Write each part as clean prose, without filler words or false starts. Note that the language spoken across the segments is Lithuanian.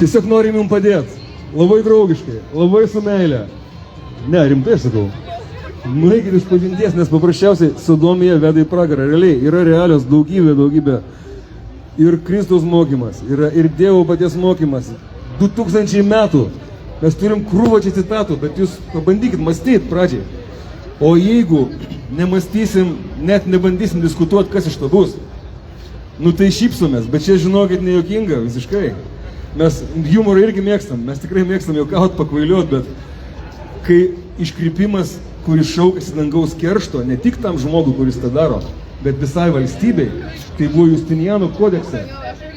Tiesiog norim jums padėti. Labai draugiškai, labai su meile. Ne, rimtai sakau. Nueikit iš pažinties, nes paprasčiausiai Sodomija veda į pragarą. Realiai yra realios daugybė. Ir Kristaus mokymas, yra ir Dievo paties mokymas. 2000 metų. Mes turim krūvą čia citatų, bet jūs pabandykit mąstyti pradžiai. O jeigu nemastysim, net nebandysim diskutuoti, kas iš to bus, nu tai šypsomės, bet čia žinokit nejuokinga visiškai. Mes humorą irgi mėgstam, mes tikrai mėgstam juokaut, pakvailiuot, bet kai iškrypimas, kuris šaukasi dangaus keršto, ne tik tam žmogui, kuris tą daro, bet visai valstybei, tai buvo Justiniano kodekse.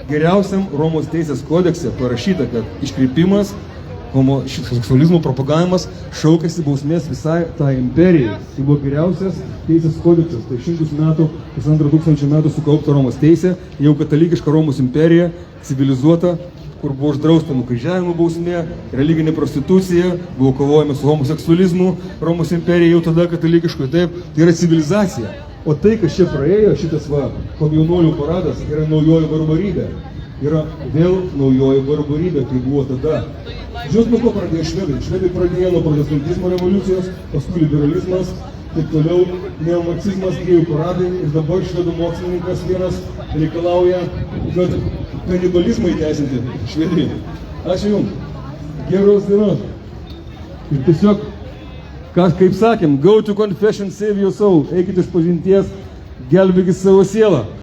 Geriausiam Romos teisės kodekse parašyta, kad iškrypimas, homoseksualizmo propagavimas šaukėsi bausmės visai tą imperijai. Tai buvo geriausias teisės kodeksas, tai 100 metų, 1500 metų sukaupta Romos teisė, jau katalikiška Romos imperija, civilizuota, kur buvo uždrausta nukryžiavimo bausmė, religinė prostitucija, buvo kovojama su homoseksualizmu, Romos imperija jau tada katalikiškoje, taip, tai yra civilizacija. O tai, kas čia praėjo, šitas komjaunuolių paradas, yra naujoji barbarybė. Yra vėl naujoji barbarybė, tai buvo tada. Žinot, nuo ko pradėjo švedai? Švedai pradėjo nuo protestantizmo revoliucijos, paskui liberalizmas, taip toliau neomarksizmas, gėjų paradai ir dabar švedų mokslininkas vienas reikalauja, kad kanibalizmą įteisinti Švedijoje. Ačiū Jums. Geros dienos. Ir tiesiog, kaip sakėm, go to confession, save your soul. Eikit iš pažinties, gelbėkit savo sielą.